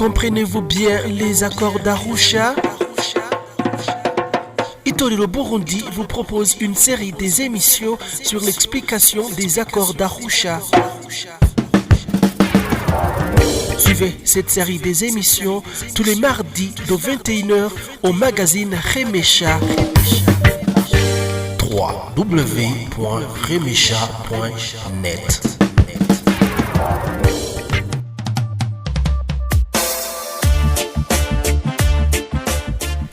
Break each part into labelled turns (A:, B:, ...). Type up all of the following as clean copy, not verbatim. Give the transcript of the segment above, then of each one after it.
A: Comprenez-vous bien les accords d'Arusha? Itorero Burundi vous propose une série des émissions sur l'explication des accords d'Arusha. Suivez cette série des émissions tous les mardis de 21h au magazine Remesha. www.remesha.net.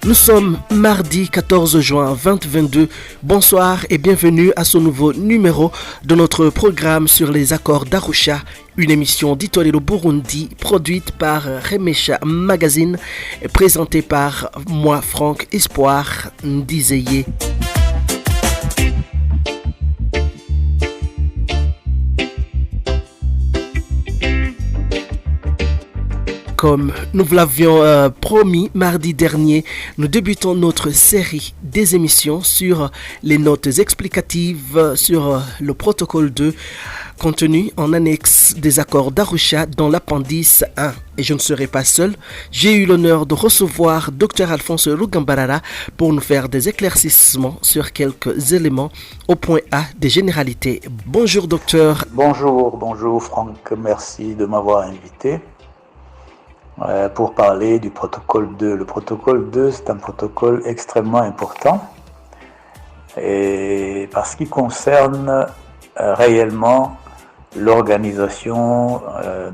A: Nous sommes mardi 14 juin 2022. Bonsoir et bienvenue à ce nouveau numéro de notre programme sur les accords d'Arusha, une émission d'Itorero Burundi produite par Remesha Magazine et présentée par moi, Franck Espoir Ndizeye. Comme nous vous l'avions promis mardi dernier, nous débutons notre série des émissions sur les notes explicatives sur le protocole 2 contenu en annexe des accords d'Arusha dans l'appendice 1. Et je ne serai pas seul, j'ai eu l'honneur de recevoir Dr Alphonse Rugambarara pour nous faire des éclaircissements sur quelques éléments au point A des généralités. Bonjour docteur.
B: Bonjour Franck, merci de m'avoir invité. Pour parler du protocole 2. Le protocole 2, c'est un protocole extrêmement important et parce qu'il concerne réellement l'organisation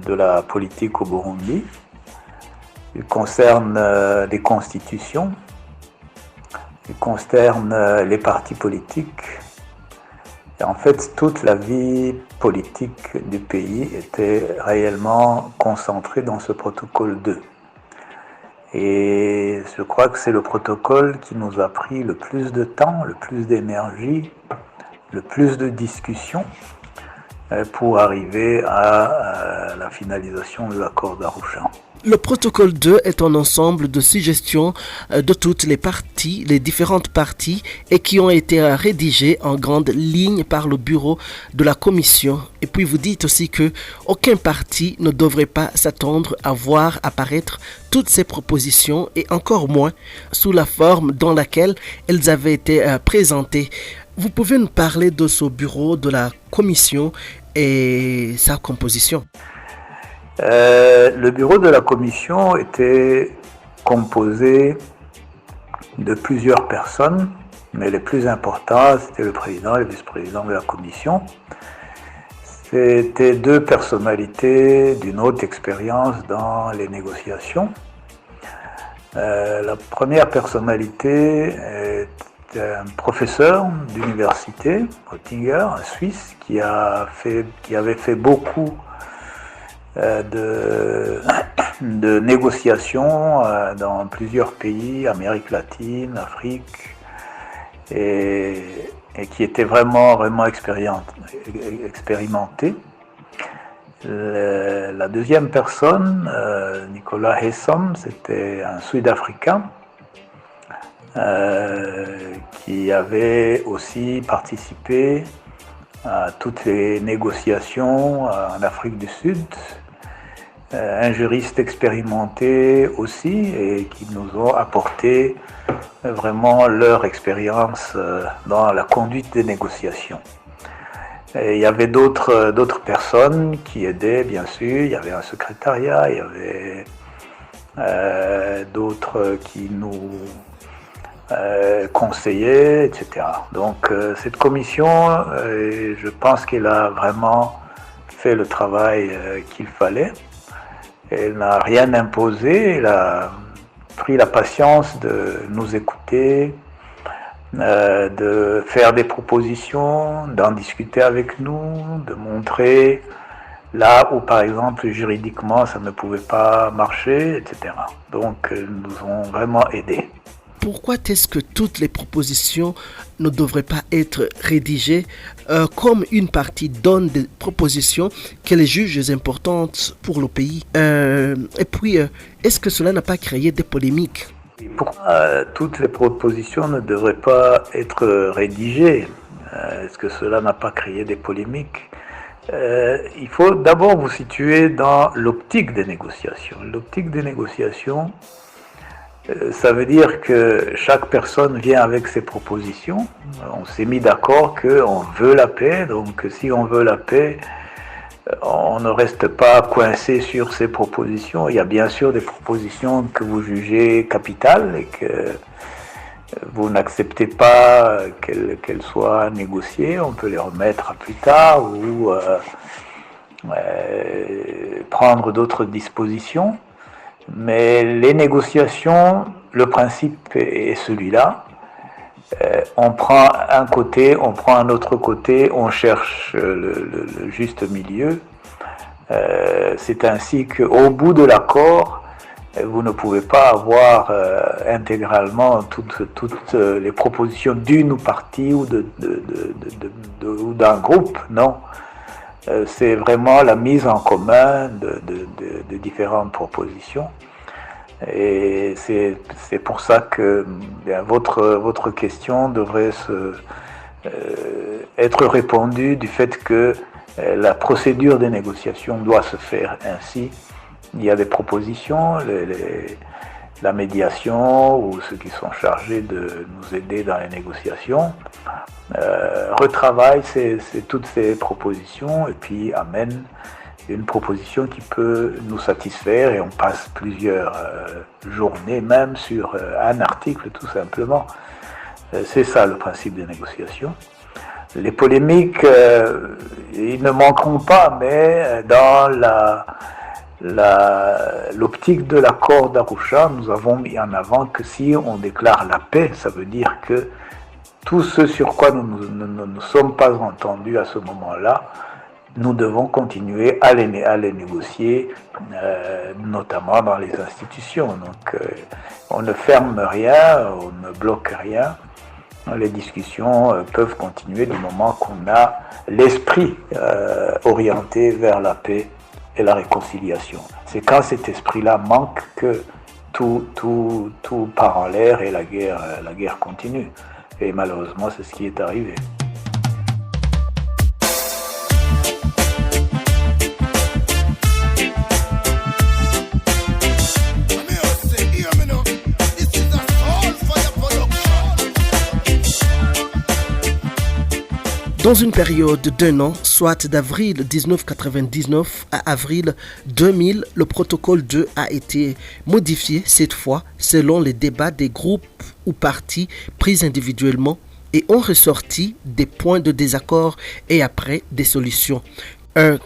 B: de la politique au Burundi. Il concerne les constitutions, il concerne les partis politiques. Et en fait, toute la vie politique du pays était réellement concentrée dans ce protocole 2. Et je crois que c'est le protocole qui nous a pris le plus de temps, le plus d'énergie, le plus de discussions pour arriver à la finalisation de l'accord d'Arusha.
A: Le protocole 2 est un ensemble de suggestions de toutes les parties, les différentes parties, et qui ont été rédigées en grande ligne par le bureau de la commission. Et puis vous dites aussi que aucun parti ne devrait pas s'attendre à voir apparaître toutes ces propositions, et encore moins sous la forme dans laquelle elles avaient été présentées. Vous pouvez nous parler de ce bureau de la commission et sa composition?
B: Le bureau de la commission était composé de plusieurs personnes, mais les plus importants, c'était le président et le vice-président de la commission. C'était deux personnalités d'une haute expérience dans les négociations. La première personnalité est un professeur d'université, Oettinger, un Suisse, qui avait fait beaucoup de négociations dans plusieurs pays, Amérique latine, Afrique, et qui était vraiment expérimenté. La deuxième personne, Nicolas Hessom, c'était un Sud-Africain qui avait aussi participé à toutes les négociations en Afrique du Sud, un juriste expérimenté aussi et qui nous ont apporté vraiment leur expérience dans la conduite des négociations. Et il y avait d'autres personnes qui aidaient, bien sûr, il y avait un secrétariat, il y avait d'autres qui nous conseillaient, etc. Donc cette commission, je pense qu'elle a vraiment fait le travail qu'il fallait. Elle n'a rien imposé, elle a pris la patience de nous écouter, de faire des propositions, d'en discuter avec nous, de montrer là où par exemple juridiquement ça ne pouvait pas marcher, etc. Donc ils nous ont vraiment aidés.
A: Pourquoi est-ce que toutes les propositions ne devraient pas être rédigées comme une partie donne des propositions qu'elle juge importantes pour le pays? Et puis, est-ce que cela n'a pas créé des polémiques?
B: Pourquoi toutes les propositions ne devraient pas être rédigées? Est-ce que cela n'a pas créé des polémiques? Il faut d'abord vous situer dans l'optique des négociations. L'optique des négociations, ça veut dire que chaque personne vient avec ses propositions. On s'est mis d'accord qu'on veut la paix, donc si on veut la paix, on ne reste pas coincé sur ces propositions. Il y a bien sûr des propositions que vous jugez capitales et que vous n'acceptez pas qu'elles soient négociées. On peut les remettre à plus tard ou prendre d'autres dispositions. Mais les négociations, le principe est celui-là. On prend un côté, on prend un autre côté, on cherche le juste milieu. C'est ainsi qu'au bout de l'accord, vous ne pouvez pas avoir intégralement toutes les propositions d'une partie ou ou d'un groupe, non. C'est vraiment la mise en commun de différentes propositions. Et c'est pour ça que bien, votre question devrait être répondue du fait que la procédure des négociations doit se faire ainsi. Il y a des propositions, la médiation ou ceux qui sont chargés de nous aider dans les négociations retravaillent toutes ces propositions et puis amènent une proposition qui peut nous satisfaire et on passe plusieurs journées même sur un article tout simplement. C'est ça le principe des négociations. Les polémiques, ils ne manqueront pas, mais dans l'optique de l'accord d'Arusha, nous avons mis en avant que si on déclare la paix, ça veut dire que tout ce sur quoi nous ne sommes pas entendus à ce moment-là, nous devons continuer à les négocier, notamment dans les institutions. Donc, on ne ferme rien, on ne bloque rien. Les discussions peuvent continuer du moment qu'on a l'esprit orienté vers la paix et la réconciliation. C'est quand cet esprit-là manque que tout part en l'air et la guerre continue. Et malheureusement, c'est ce qui est arrivé.
A: Dans une période d'un an, soit d'avril 1999 à avril 2000, le protocole 2 a été modifié cette fois selon les débats des groupes ou partis pris individuellement et ont ressorti des points de désaccord et après des solutions.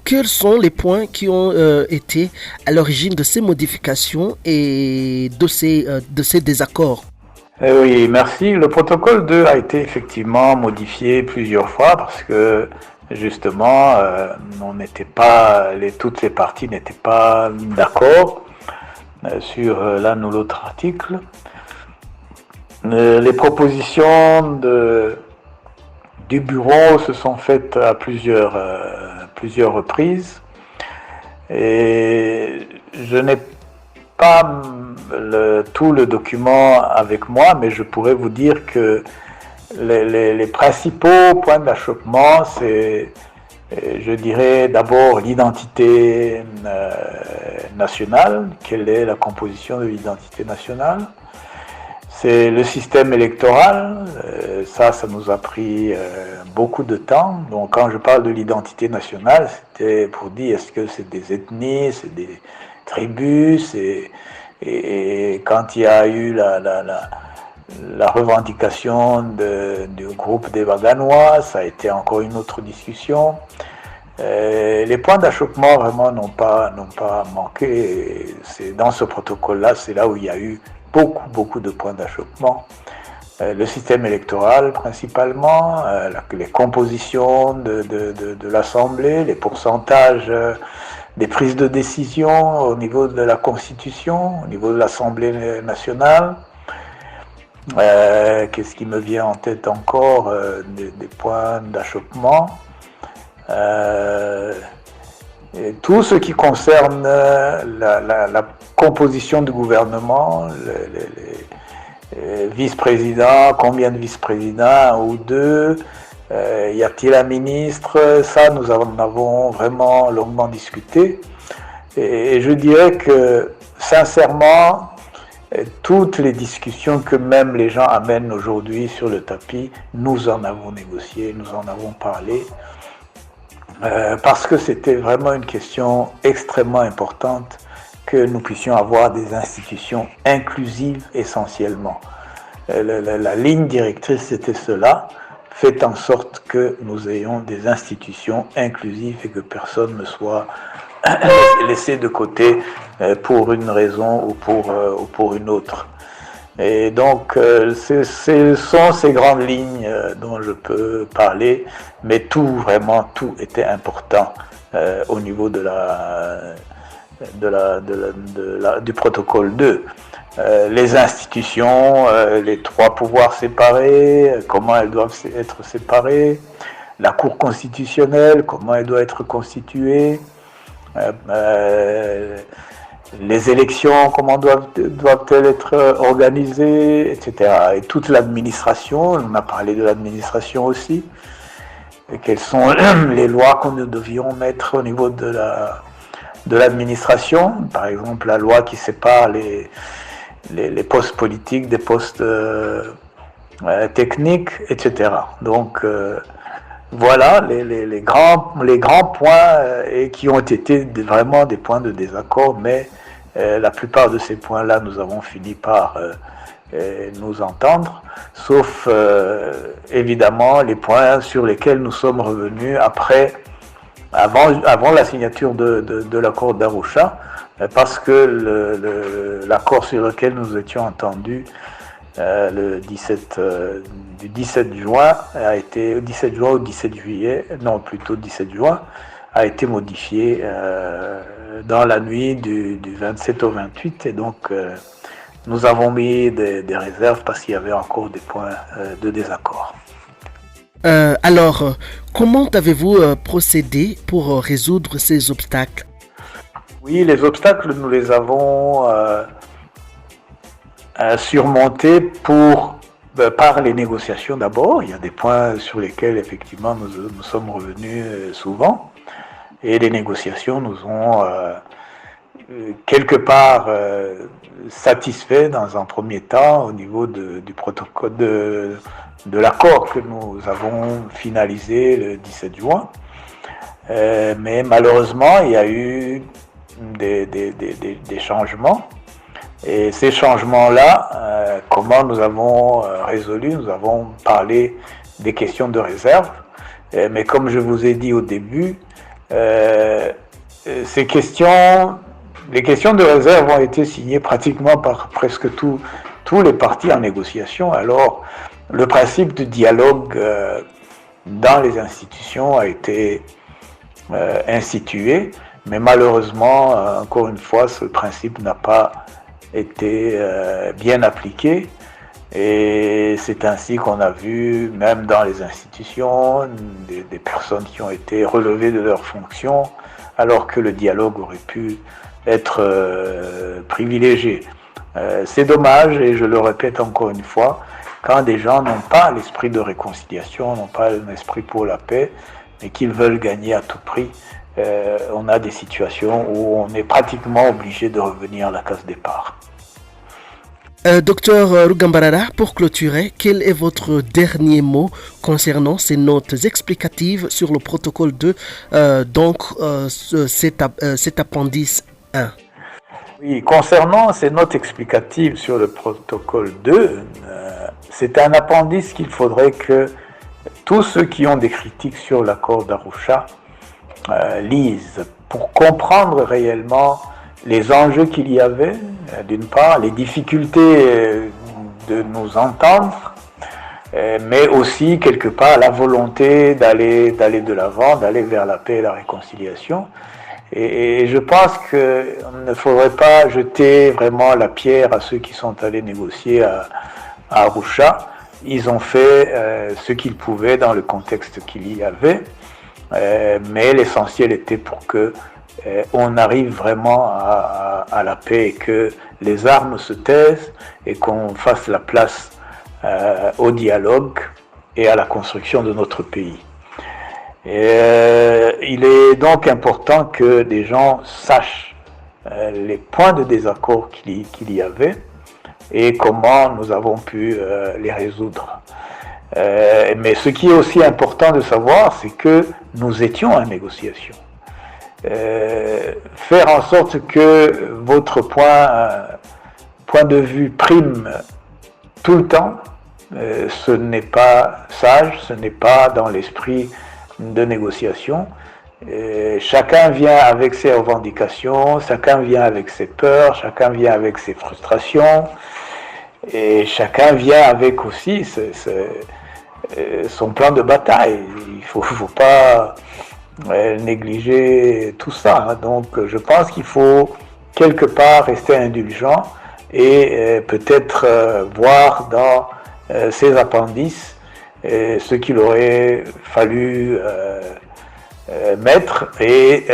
A: Quels sont les points qui ont été à l'origine de ces modifications et de ces désaccords?
B: Oui, merci. Le protocole 2 a été effectivement modifié plusieurs fois parce que justement, toutes les parties n'étaient pas d'accord sur l'un ou l'autre article. Les propositions du bureau se sont faites à plusieurs reprises et je n'ai pas tout le document avec moi, mais je pourrais vous dire que les principaux points d'achoppement, c'est, je dirais d'abord l'identité nationale. Quelle est la composition de l'identité nationale? C'est le système électoral. Ça nous a pris beaucoup de temps. Donc quand je parle de l'identité nationale, c'était pour dire est-ce que c'est des ethnies, c'est des tribus, et quand il y a eu la revendication du groupe des Baganois, ça a été encore une autre discussion. Les points d'achoppement vraiment n'ont pas manqué. C'est dans ce protocole-là, c'est là où il y a eu beaucoup de points d'achoppement. Le système électoral principalement, les compositions de l'Assemblée, les pourcentages des prises de décision au niveau de la Constitution, au niveau de l'Assemblée nationale. Qu'est-ce qui me vient en tête encore? Des points d'achoppement. Tout ce qui concerne la composition du gouvernement, les vice-présidents, combien de vice-présidents, un ou deux, Y a-t-il un ministre? Ça, nous en avons vraiment longuement discuté. Et je dirais que, sincèrement, toutes les discussions que même les gens amènent aujourd'hui sur le tapis, nous en avons négocié, nous en avons parlé, parce que c'était vraiment une question extrêmement importante que nous puissions avoir des institutions inclusives essentiellement. La ligne directrice, c'était cela. Faites en sorte que nous ayons des institutions inclusives et que personne ne soit laissé de côté pour une raison ou pour une autre. Et donc, ce sont ces grandes lignes dont je peux parler, mais vraiment, tout était important au niveau du protocole 2. Les institutions, les trois pouvoirs séparés, comment elles doivent être séparées, la Cour constitutionnelle, comment elle doit être constituée, les élections, comment doivent-elles être organisées, etc. Et toute l'administration, on a parlé de l'administration aussi, et quelles sont les lois que nous devions mettre au niveau de l'administration, par exemple la loi qui sépare les postes politiques des postes techniques, etc. Donc voilà les grands points et qui ont été vraiment des points de désaccord, mais la plupart de ces points-là, nous avons fini par nous entendre, sauf évidemment les points sur lesquels nous sommes revenus avant la signature de l'accord d'Arusha, parce que l'accord sur lequel nous étions entendus du 17 juin a été 17 juin ou 17 juillet, non plutôt 17 juin, a été modifié dans la nuit du 27 au 28, et donc nous avons mis des réserves parce qu'il y avait encore des points de désaccord.
A: Alors, comment avez-vous procédé pour résoudre ces obstacles?
B: Oui, les obstacles, nous les avons surmontés par les négociations d'abord. Il y a des points sur lesquels effectivement nous sommes revenus souvent, et les négociations nous ont quelque part satisfaits dans un premier temps au niveau du protocole de l'accord que nous avons finalisé le 17 juin. Mais malheureusement, il y a eu des changements. Et ces changements-là, comment nous avons résolu? Nous avons parlé des questions de réserve. Mais comme je vous ai dit au début, les questions de réserve ont été signées pratiquement par presque tous les partis en négociation. Alors, le principe de dialogue dans les institutions a été institué, mais malheureusement, encore une fois, ce principe n'a pas été bien appliqué, et c'est ainsi qu'on a vu, même dans les institutions, des personnes qui ont été relevées de leurs fonctions, alors que le dialogue aurait pu être privilégié. C'est dommage, et je le répète encore une fois, quand des gens n'ont pas l'esprit de réconciliation, n'ont pas l'esprit pour la paix, mais qu'ils veulent gagner à tout prix, on a des situations où on est pratiquement obligé de revenir à la case départ.
A: Docteur Rugambarara, pour clôturer, quel est votre dernier mot concernant ces notes explicatives sur le protocole 2, cet appendice 1?
B: Oui, concernant ces notes explicatives sur le protocole 2, c'est un appendice qu'il faudrait que tous ceux qui ont des critiques sur l'accord d'Arusha lisent pour comprendre réellement les enjeux qu'il y avait, d'une part, les difficultés de nous entendre, mais aussi quelque part la volonté d'aller de l'avant, d'aller vers la paix et la réconciliation. Et je pense qu'il ne faudrait pas jeter vraiment la pierre à ceux qui sont allés négocier à Arusha. Ils ont fait ce qu'ils pouvaient dans le contexte qu'il y avait, mais l'essentiel était pour que on arrive vraiment à la paix et que les armes se taisent et qu'on fasse la place au dialogue et à la construction de notre pays. Il est donc important que des gens sachent les points de désaccord qu'il y avait et comment nous avons pu les résoudre. Mais ce qui est aussi important de savoir, c'est que nous étions en négociation. Faire en sorte que votre point de vue prime tout le temps, ce n'est pas sage, ce n'est pas dans l'esprit de négociation. Chacun vient avec ses revendications, chacun vient avec ses peurs, chacun vient avec ses frustrations, et chacun vient avec aussi son plan de bataille. Il faut pas négliger tout ça. Donc je pense qu'il faut quelque part rester indulgent et peut-être voir dans ces appendices ce qu'il aurait fallu mettre et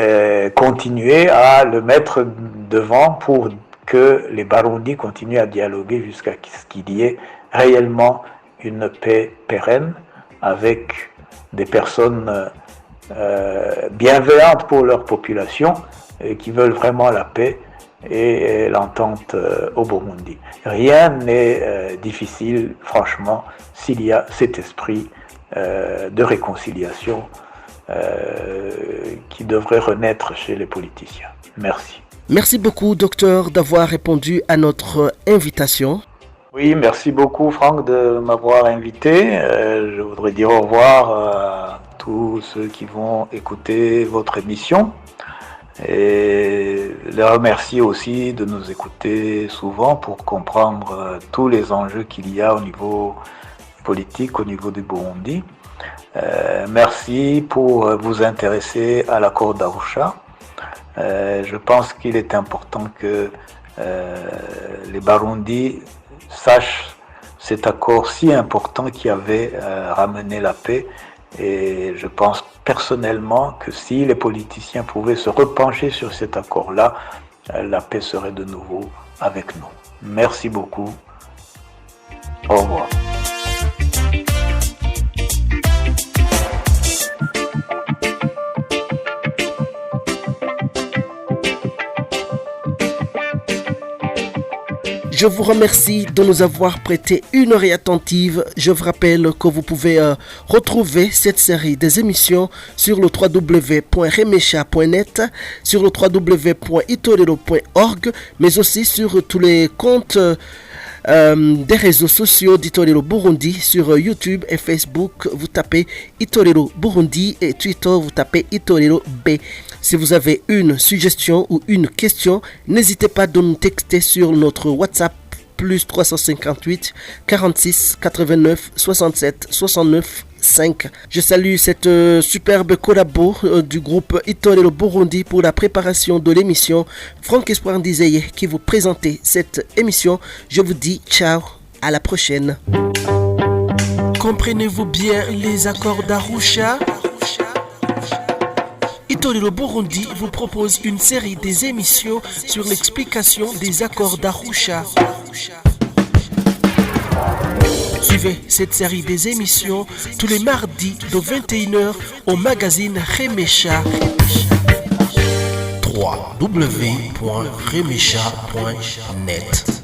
B: continuer à le mettre devant pour que les Barundis continuent à dialoguer jusqu'à ce qu'il y ait réellement une paix pérenne avec des personnes bienveillantes pour leur population et qui veulent vraiment la paix et l'entente au Burundi. Rien n'est difficile, franchement, s'il y a cet esprit de réconciliation qui devrait renaître chez les politiciens. Merci.
A: Merci beaucoup, docteur, d'avoir répondu à notre invitation.
B: Oui, merci beaucoup, Franck, de m'avoir invité. Je voudrais dire au revoir à tous ceux qui vont écouter votre émission et les remercier aussi de nous écouter souvent pour comprendre tous les enjeux qu'il y a au niveau politique, au niveau du Burundi. Merci pour vous intéresser à l'accord d'Arusha. Je pense qu'il est important que les Barundis sachent cet accord si important qui avait ramené la paix. Et je pense personnellement que si les politiciens pouvaient se repencher sur cet accord-là, la paix serait de nouveau avec nous. Merci beaucoup. Au revoir.
A: Je vous remercie de nous avoir prêté une oreille attentive. Je vous rappelle que vous pouvez retrouver cette série des émissions sur le www.remesha.net, sur le www.itorero.org, mais aussi sur tous les comptes des réseaux sociaux d'Itorero Burundi, sur YouTube et Facebook. Vous tapez Itorero Burundi et Twitter, vous tapez Itorero B. Si vous avez une suggestion ou une question, n'hésitez pas de nous texter sur notre WhatsApp plus 358 46 89 67 69 5. Je salue cette superbe collabo du groupe Itorero Burundi pour la préparation de l'émission. Franck Espoir Ndizeye qui vous présentait cette émission. Je vous dis ciao, à la prochaine. Comprenez-vous bien les accords d'Arusha? Itorero Burundi vous propose une série des émissions sur l'explication des accords d'Arusha. Suivez cette série des émissions tous les mardis de 21h au magazine Remesha. www.remesha.net